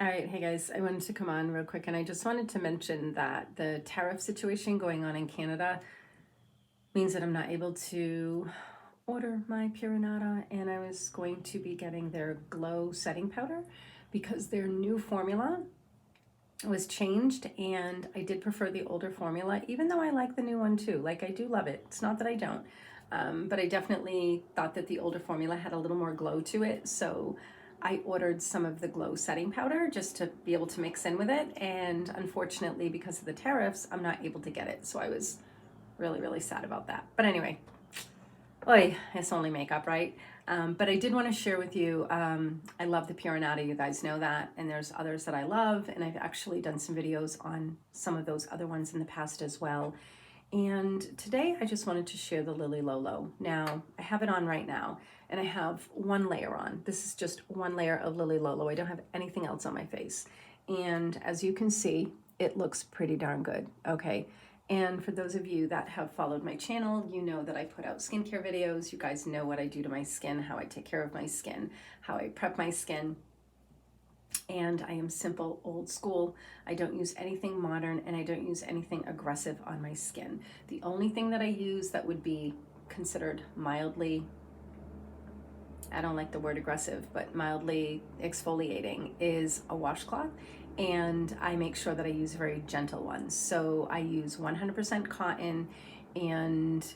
All right, hey guys, I wanted to come on real quick and I just wanted to mention that the tariff situation going on in Canada means that I'm not able to order my Purinata, and I was going to be getting their glow setting powder because their new formula was changed, and I did prefer the older formula, even though I like the new one too. Like, I do love it. It's not that I don't. But I definitely thought that the older formula had a little more glow to it. So I ordered some of the glow setting powder just to be able to mix in with it. And unfortunately, because of the tariffs, I'm not able to get it. So I was really, really sad about that. But anyway, oy, it's only makeup, right? But I did want to share with you, I love the Purinata, you guys know that, and there's others that I love, and I've actually done some videos on some of those other ones in the past as well. And today I just wanted to share the Lilly Lolo. Now, I have it on right now, and I have one layer on. This is just one layer of Lilly Lolo. I don't have anything else on my face. And as you can see, it looks pretty darn good, okay? And for those of you that have followed my channel, you know that I put out skincare videos. You guys know what I do to my skin, how I take care of my skin, how I prep my skin. And I am simple, old school. I don't use anything modern, and I don't use anything aggressive on my skin. The only thing that I use that would be considered mildly, I don't like the word aggressive, but mildly exfoliating is a washcloth. And I make sure that I use very gentle ones. So I use 100% cotton, and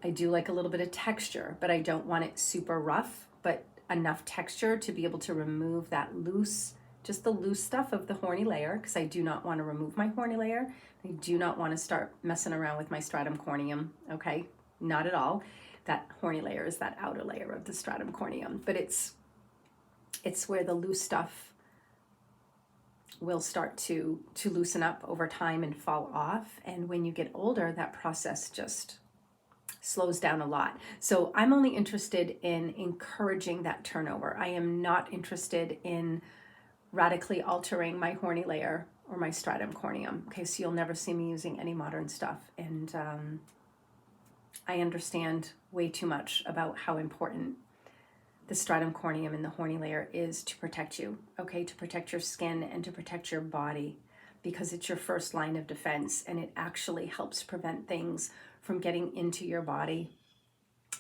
I do like a little bit of texture, but I don't want it super rough, but enough texture to be able to remove that loose, just the loose stuff of the horny layer, because I do not want to remove my horny layer. I do not want to start messing around with my stratum corneum, okay? Not at all. That horny layer is that outer layer of the stratum corneum, but it's where the loose stuff will start to loosen up over time and fall off. And when you get older, that process just slows down a lot. So I'm only interested in encouraging that turnover. I am not interested in radically altering my horny layer or my stratum corneum. Okay, so you'll never see me using any modern stuff. And I understand way too much about how important the stratum corneum and the horny layer is to protect you, okay, to protect your skin and to protect your body, because it's your first line of defense, and it actually helps prevent things from getting into your body.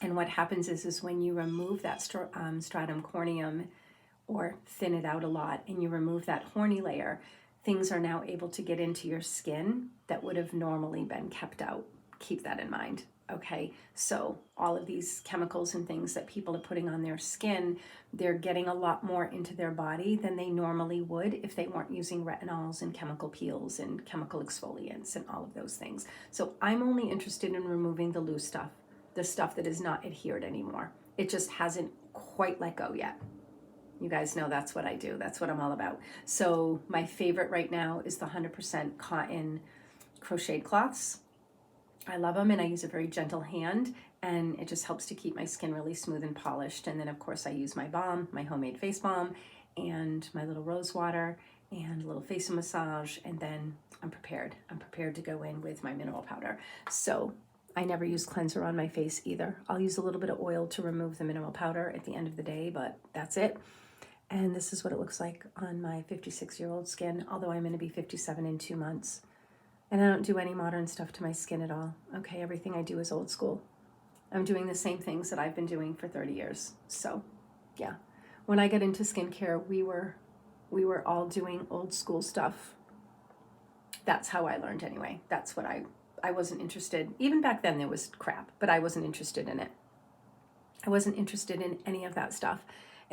And what happens is when you remove that stratum corneum or thin it out a lot, and you remove that horny layer, things are now able to get into your skin that would have normally been kept out. Keep that in mind. Okay, so all of these chemicals and things that people are putting on their skin, they're getting a lot more into their body than they normally would if they weren't using retinols and chemical peels and chemical exfoliants and all of those things. So I'm only interested in removing the loose stuff, the stuff that is not adhered anymore. It just hasn't quite let go yet. You guys know that's what I do. That's what I'm all about. So my favorite right now is the 100% cotton crocheted cloths. I love them, and I use a very gentle hand, and it just helps to keep my skin really smooth and polished. And then of course I use my balm, my homemade face balm, and my little rose water and a little face massage, and then I'm prepared. I'm prepared to go in with my mineral powder. So I never use cleanser on my face either. I'll use a little bit of oil to remove the mineral powder at the end of the day, but that's it. And this is what it looks like on my 56-year-old skin, although I'm going to be 57 in 2 months. And I don't do any modern stuff to my skin at all. Okay, everything I do is old school. I'm doing the same things that I've been doing for 30 years. So, yeah. When I got into skincare, we were all doing old school stuff. That's how I learned anyway. That's what I wasn't interested. Even back then there was crap, but I wasn't interested in it. I wasn't interested in any of that stuff.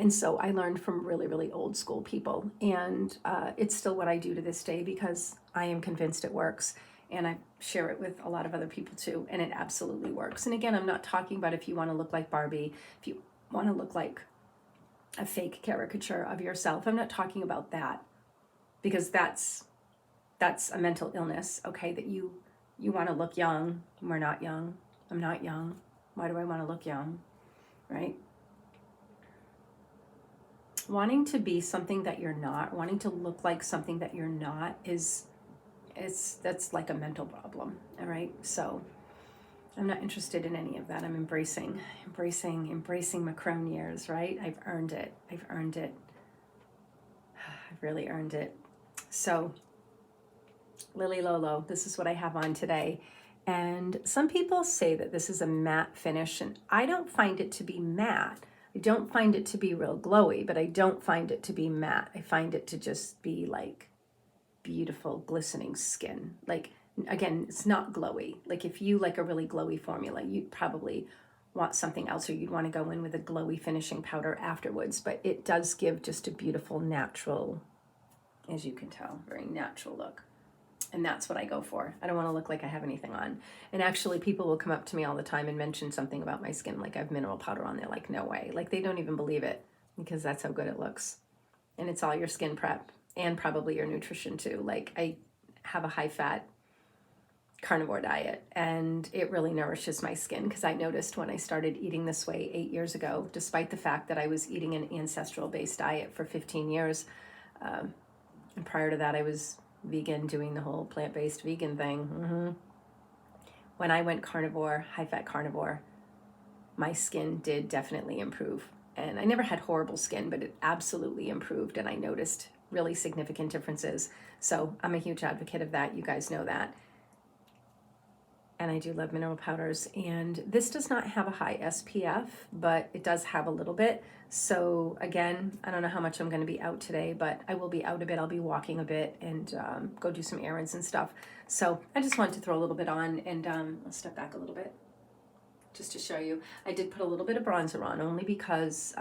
And so I learned from really, really old school people. And it's still what I do to this day because I am convinced it works. And I share it with a lot of other people too. And it absolutely works. And again, I'm not talking about if you want to look like Barbie, if you want to look like a fake caricature of yourself. I'm not talking about that, because that's a mental illness, okay? That you want to look young. We're not young. I'm not young. Why do I want to look young, right? Wanting to be something that you're not, wanting to look like something that you're not that's like a mental problem, all right? So I'm not interested in any of that. I'm embracing Macron years, right? I've earned it. I've I've really earned it. So, Lilly Lolo, this is what I have on today. And some people say that this is a matte finish, and I don't find it to be matte. I don't find it to be real glowy, but I don't find it to be matte. I find it to just be like beautiful, glistening skin. Like, again, it's not glowy. Like if you like a really glowy formula, you'd probably want something else, or you'd want to go in with a glowy finishing powder afterwards. But it does give just a beautiful, natural, as you can tell, very natural look. And that's what I go for. I don't want to look like I have anything on. And actually, people will come up to me all the time and mention something about my skin, like I have mineral powder on there. Like, no way. Like, they don't even believe it, because that's how good it looks. And it's all your skin prep and probably your nutrition too. Like, I have a high-fat carnivore diet, and it really nourishes my skin, because I noticed when I started eating this way 8 years ago, despite the fact that I was eating an ancestral-based diet for 15 years, and prior to that I was vegan, doing the whole plant-based vegan thing. When I went carnivore, high-fat carnivore, my skin did definitely improve. And I never had horrible skin, but it absolutely improved, and I noticed really significant differences. So I'm a huge advocate of that. You guys know that. And I do love mineral powders. And this does not have a high SPF, but it does have a little bit. So again, I don't know how much I'm going to be out today, but I will be out a bit. I'll be walking a bit and go do some errands and stuff. So I just wanted to throw a little bit on, and I'll step back a little bit just to show you. I did put a little bit of bronzer on, only because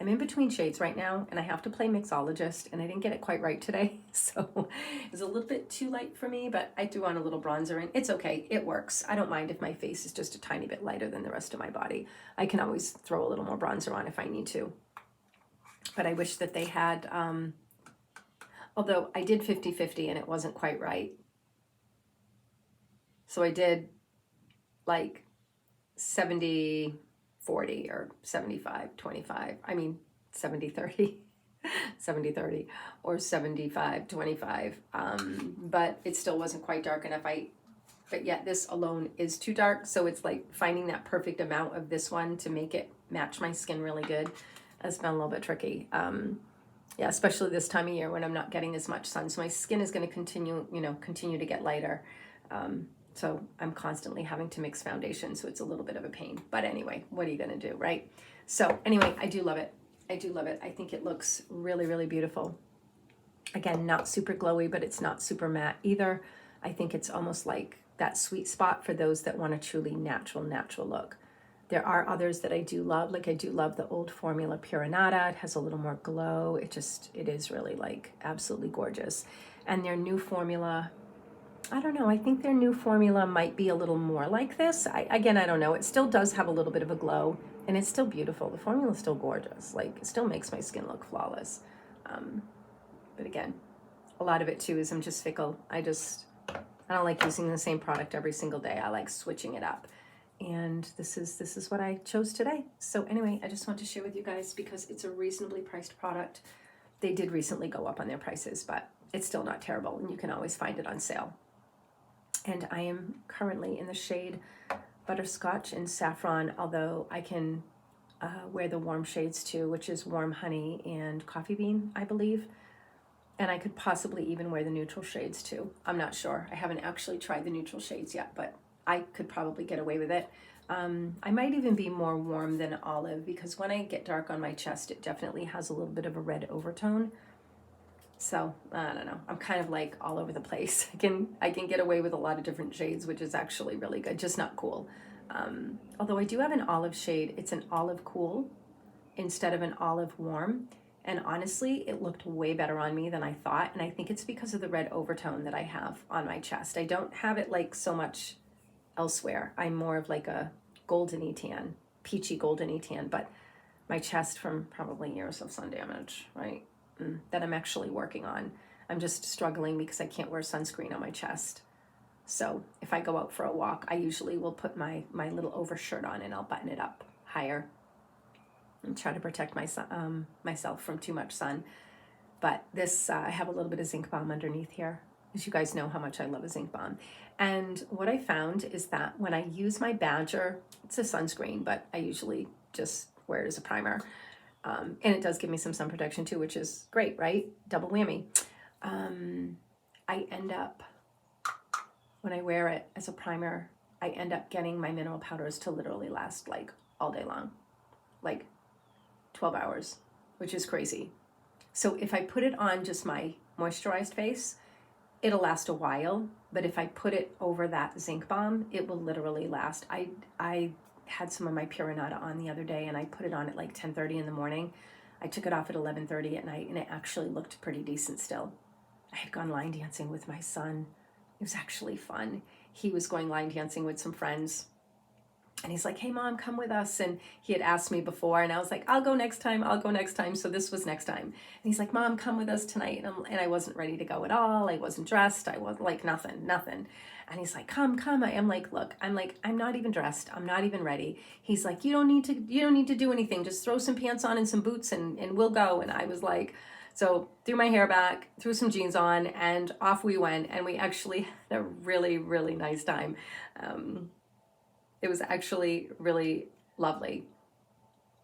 I'm in between shades right now, and I have to play mixologist, and I didn't get it quite right today. So it's a little bit too light for me, but I do want a little bronzer in. It's okay. It works. I don't mind if my face is just a tiny bit lighter than the rest of my body. I can always throw a little more bronzer on if I need to. But I wish that they had, although I did 50-50 and it wasn't quite right. So I did like 70-40 or 75-25. I mean, 70-30, 70-30 or 75-25. But it still wasn't quite dark enough. But yet this alone is too dark. So it's like finding that perfect amount of this one to make it match my skin really good has been a little bit tricky. Yeah, especially this time of year when I'm not getting as much sun. So my skin is going to continue to get lighter. So I'm constantly having to mix foundation, so it's a little bit of a pain. But anyway, what are you going to do, right? So anyway, I do love it. I do love it. I think it looks really, really beautiful. Again, not super glowy, but it's not super matte either. I think it's almost like that sweet spot for those that want a truly natural look. There are others that I do love. Like I do love the old formula Pura Nata. It has a little more glow. It is really like absolutely gorgeous. And their new formula, I don't know. I think their new formula might be a little more like this. I don't know. It still does have a little bit of a glow, and it's still beautiful. The formula is still gorgeous. Like, it still makes my skin look flawless. But again, a lot of it too is I'm just fickle. I don't like using the same product every single day. I like switching it up. And this is what I chose today. So anyway, I just want to share with you guys because it's a reasonably priced product. They did recently go up on their prices, but it's still not terrible, and you can always find it on sale. And I am currently in the shade Butterscotch and Saffron, although I can wear the warm shades too, which is Warm Honey and Coffee Bean, I believe. And I could possibly even wear the neutral shades too. I'm not sure. I haven't actually tried the neutral shades yet, but I could probably get away with it. I might even be more warm than olive, because when I get dark on my chest, it definitely has a little bit of a red overtone. So I don't know. I'm kind of like all over the place. I can get away with a lot of different shades, which is actually really good, just not cool. Although I do have an olive shade. It's an olive cool instead of an olive warm. And honestly, it looked way better on me than I thought. And I think it's because of the red overtone that I have on my chest. I don't have it like so much elsewhere. I'm more of like a goldeny tan, peachy goldeny tan, but my chest from probably years of sun damage, right? That I'm actually working on. I'm just struggling because I can't wear sunscreen on my chest. So if I go out for a walk, I usually will put my little overshirt on, and I'll button it up higher and try to protect myself from too much sun. But this, I have a little bit of zinc balm underneath here, as you guys know how much I love a zinc balm. And what I found is that when I use my Badger, it's a sunscreen, but I usually just wear it as a primer. And it does give me some sun protection too, which is great, right? Double whammy. I end up, when I wear it as a primer, I end up getting my mineral powders to literally last like all day long, like 12 hours, which is crazy. So if I put it on just my moisturized face, it'll last a while, but if I put it over that zinc balm, it will literally last. I had some of my Purinata on the other day, and I put it on at like 10:30 in the morning. I took it off at 11:30 at night, and it actually looked pretty decent still. I had gone line dancing with my son. It was actually fun. He was going line dancing with some friends. And he's like, hey, Mom, come with us. And he had asked me before, and I was like, I'll go next time. I'll go next time. So this was next time. And he's like, Mom, come with us tonight. And I wasn't ready to go at all. I wasn't dressed. I was like, nothing. And he's like, come. I am like, look, I'm not even dressed. I'm not even ready. He's like, you don't need to do anything. Just throw some pants on and some boots and we'll go. And I was like, so threw my hair back, threw some jeans on, and off we went. And we actually had a really, really nice time. It was actually really lovely,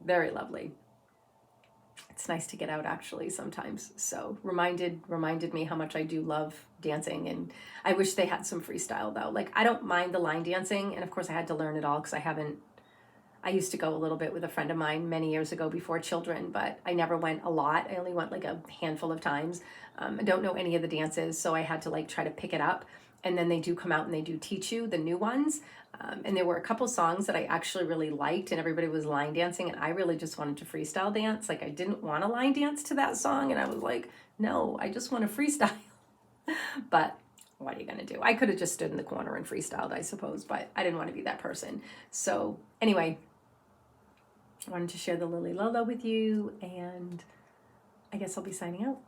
very lovely. It's nice to get out actually sometimes. So reminded me how much I do love dancing, and I wish they had some freestyle though. Like, I don't mind the line dancing, and of course I had to learn it all because I used to go a little bit with a friend of mine many years ago before children, but I never went a lot. I only went like a handful of times. I don't know any of the dances, so I had to like try to pick it up. And then they do come out and they do teach you the new ones. And there were a couple songs that I actually really liked, and everybody was line dancing, and I really just wanted to freestyle dance. Like, I didn't want to line dance to that song, and I was like, no, I just want to freestyle. But what are you going to do? I could have just stood in the corner and freestyled, I suppose, but I didn't want to be that person. So anyway, I wanted to share the Lilly Lolo with you, and I guess I'll be signing out.